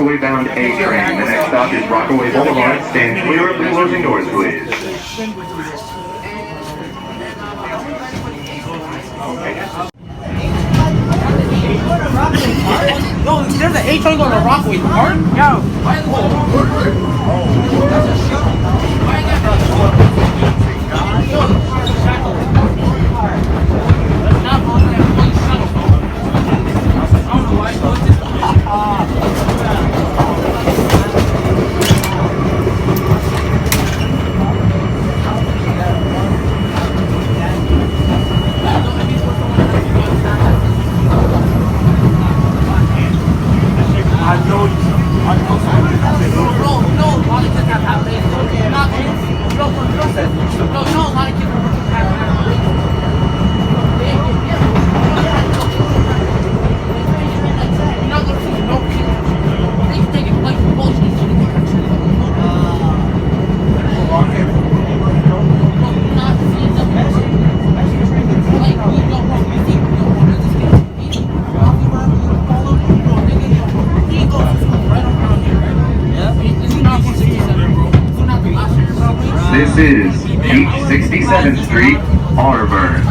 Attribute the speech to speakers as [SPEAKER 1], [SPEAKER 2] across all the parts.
[SPEAKER 1] Rockaway bound A train. The next stop is Rockaway Boulevard. Stand clear of the closing doors, please.
[SPEAKER 2] No, there's an A train going to Rockaway Park? Yo.
[SPEAKER 1] This is East 67th Street, Auburn.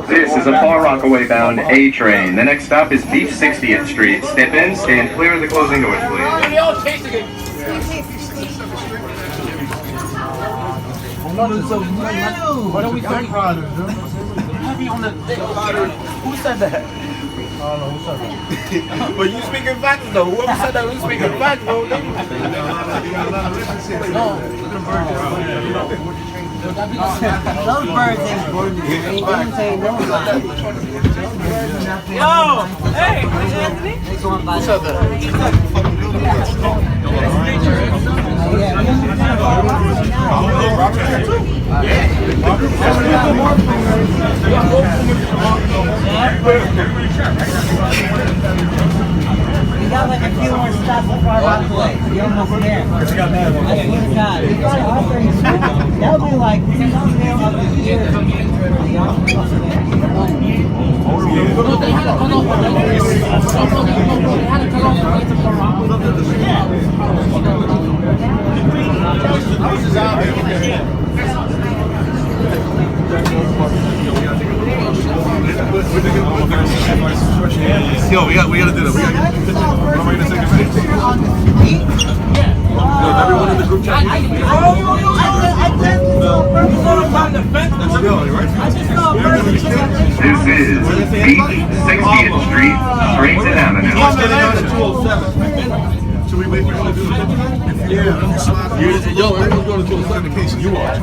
[SPEAKER 1] This is a Far Rockaway bound A train. The next stop is Beach 60th Street. Step in, stand clear of the closing doors, please.
[SPEAKER 2] What are we doing? Heavy on the who said that?
[SPEAKER 3] I don't know who said that. But you speaking facts though. Whoever said that was speaking facts though.
[SPEAKER 2] Those birds ain't born to be. Ain't saying no lie. Yo, hey, Anthony. Who said that?
[SPEAKER 4] We got like a few more stops before Rockaway. You're almost there. I swear to God. That'll be like something of the year.
[SPEAKER 3] Yo, we gotta do that. What am I gonna say? Everyone in the group chat.
[SPEAKER 1] This is Beach 60th Street, straight to Avenue.
[SPEAKER 3] Should we wait for him to do the picture? Yeah. Yo, everyone's going to 207 in case you are.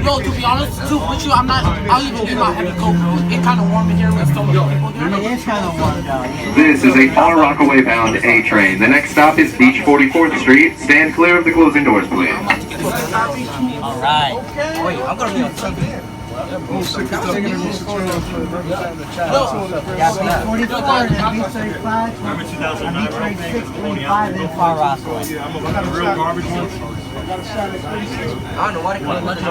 [SPEAKER 2] Yo, to be honest, too, with you, I'll even do my heavy coat. It's kind of warm in here with so many people there.
[SPEAKER 4] It is kind of warm though.
[SPEAKER 1] This is a Far Rockaway bound A train. The next stop is Beach 44th Street. Stand clear of the closing doors, please.
[SPEAKER 4] Alright. Wait, I'm going to be on TV. Yeah, B 44 and B 35. Remember 2009? B 36, 25 in Far Rockaway.
[SPEAKER 3] Yeah, I'm a real garbage one.
[SPEAKER 4] I don't know why they call it lunch.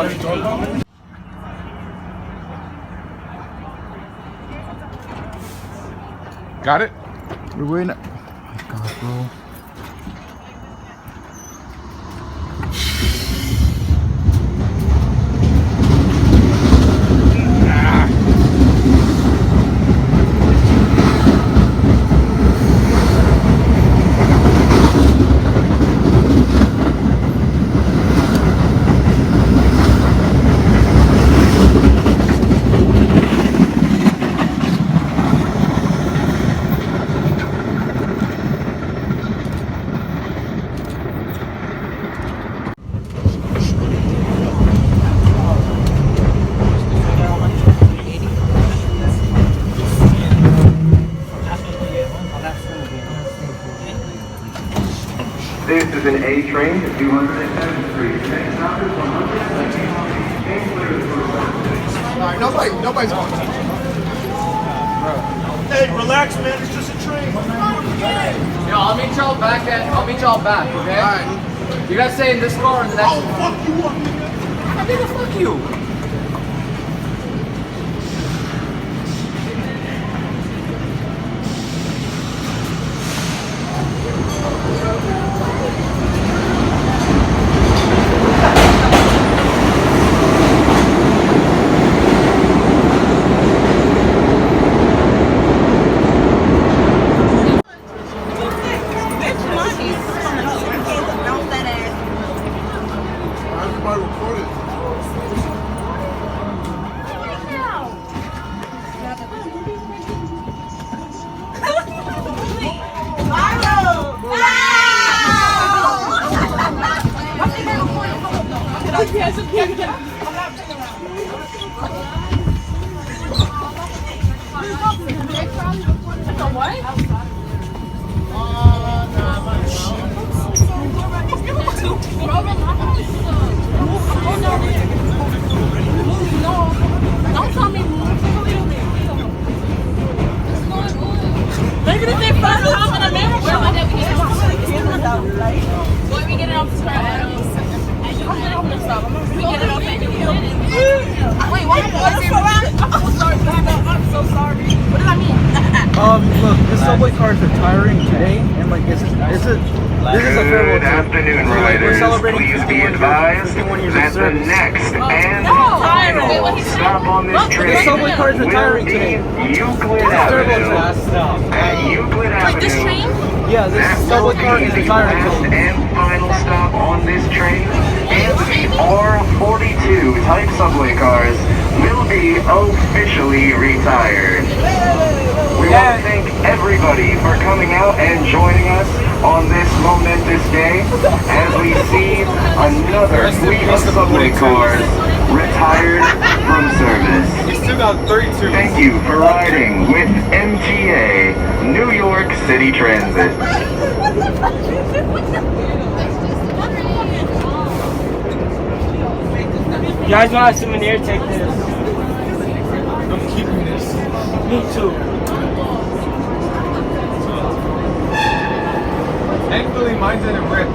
[SPEAKER 3] Got it? We're waiting. Oh my God, bro.
[SPEAKER 1] This is an A train to 207th Street. Next stop is 100th.
[SPEAKER 3] Nobody's going to. Hey, relax, man. It's just a train.
[SPEAKER 5] Yo, I'll meet y'all back, okay?
[SPEAKER 3] Alright.
[SPEAKER 5] You guys stay in this car and the next
[SPEAKER 3] Oh, fuck you up, nigga.
[SPEAKER 5] Nigga, fuck you.
[SPEAKER 3] Everybody recorded.
[SPEAKER 6] Don't tell me maybe this ain't first time in America. Boy, we get it off the scrap. We get it off at wait, what? I'm so sorry. What does that mean?
[SPEAKER 7] Look, the subway cars are tiring today, and like this is a farewell
[SPEAKER 1] Good
[SPEAKER 7] trip.
[SPEAKER 1] afternoon,
[SPEAKER 7] So, like, we're
[SPEAKER 1] riders.
[SPEAKER 7] celebrating
[SPEAKER 1] Please be
[SPEAKER 7] 51
[SPEAKER 1] advised
[SPEAKER 7] 51 years of
[SPEAKER 1] that the
[SPEAKER 7] service.
[SPEAKER 1] next and
[SPEAKER 6] No.
[SPEAKER 1] final
[SPEAKER 6] Wait, what he said?
[SPEAKER 1] stop on this
[SPEAKER 7] The
[SPEAKER 1] train
[SPEAKER 7] subway cars are
[SPEAKER 1] will
[SPEAKER 7] tiring
[SPEAKER 1] be
[SPEAKER 7] today.
[SPEAKER 1] Euclid
[SPEAKER 7] Terrible
[SPEAKER 1] Avenue.
[SPEAKER 7] trip.
[SPEAKER 1] At Euclid
[SPEAKER 6] Like this
[SPEAKER 1] Avenue,
[SPEAKER 6] train?
[SPEAKER 7] Yeah, this
[SPEAKER 1] that
[SPEAKER 7] subway
[SPEAKER 1] will
[SPEAKER 7] car
[SPEAKER 1] be
[SPEAKER 7] is
[SPEAKER 1] the
[SPEAKER 7] tiring
[SPEAKER 1] last
[SPEAKER 7] today.
[SPEAKER 1] and final stop on this train, and the R42 type subway cars will be officially retired. We want to thank everybody for coming out and joining us on this momentous day as we see another fleet of subway cars retired from service.
[SPEAKER 7] We still got 32.
[SPEAKER 1] Thank you for riding with MTA, New York City Transit.
[SPEAKER 2] You guys want a souvenir? Take this.
[SPEAKER 7] I'm keeping this.
[SPEAKER 2] Me too.
[SPEAKER 7] Thankfully, mine didn't rip.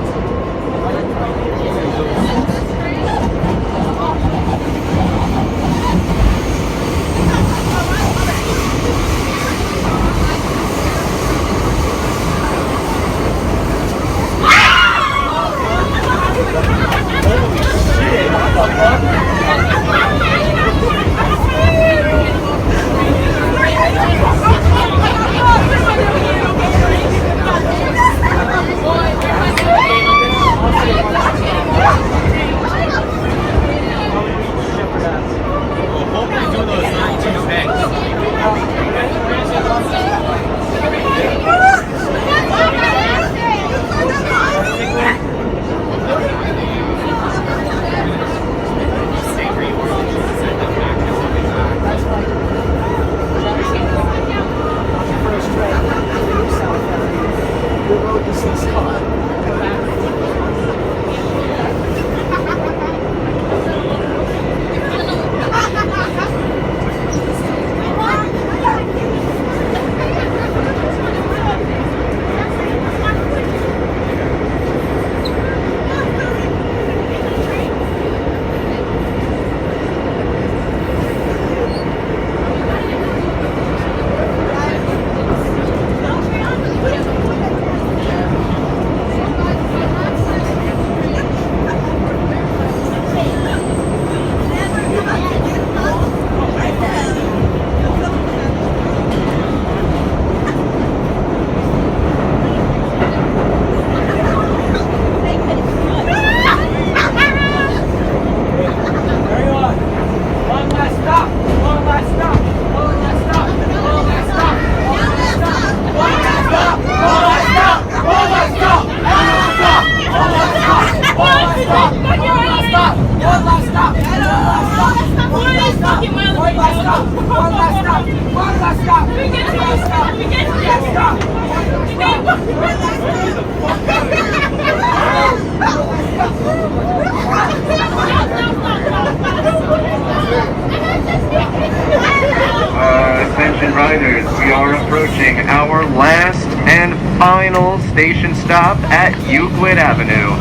[SPEAKER 1] Attention riders, we We are approaching our last and final station stop at Euclid Avenue.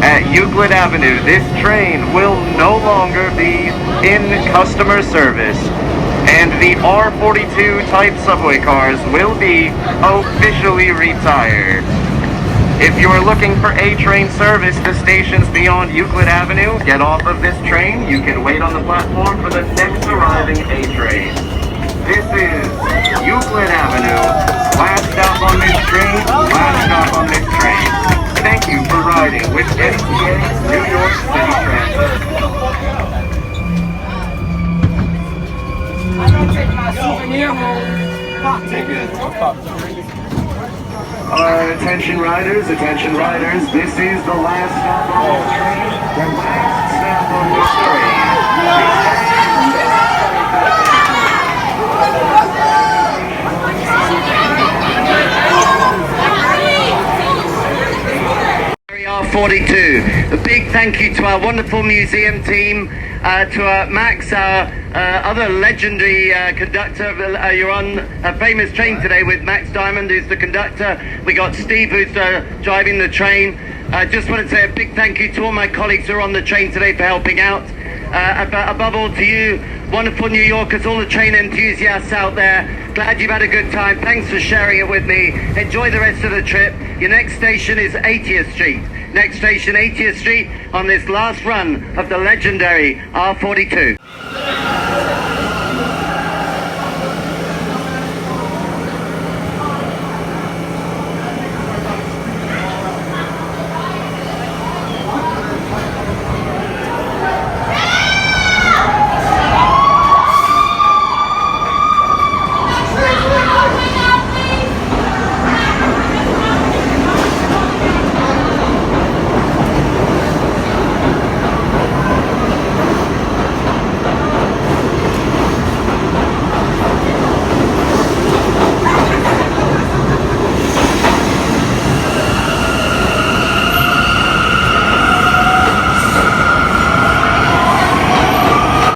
[SPEAKER 1] At Euclid Avenue, this train will no longer be in customer service, and the R42 type subway cars will be officially retired. If you are looking for A-train service to stations beyond Euclid Avenue, get off of this train. You can wait on the platform for the next arriving A-train. This is Euclid Avenue. Last stop on this train, last stop on this train. Thank you for riding with NCA New York City Transit.
[SPEAKER 2] I'm gonna take my souvenir home.
[SPEAKER 1] Attention riders, this is the last stop on the train. Last stop on the train. R42. A big thank you to our wonderful museum team, to Max, our other legendary conductor. You're on a famous train today with Max Diamond, who's the conductor. We got Steve, who's driving the train. I just want to say a big thank you to all my colleagues who are on the train today for helping out. Above all to you, wonderful New Yorkers, all the train enthusiasts out there. Glad you've had a good time. Thanks for sharing it with me. Enjoy the rest of the trip. Your next station is 80th Street. Next station, 80th Street, on this last run of the legendary R42.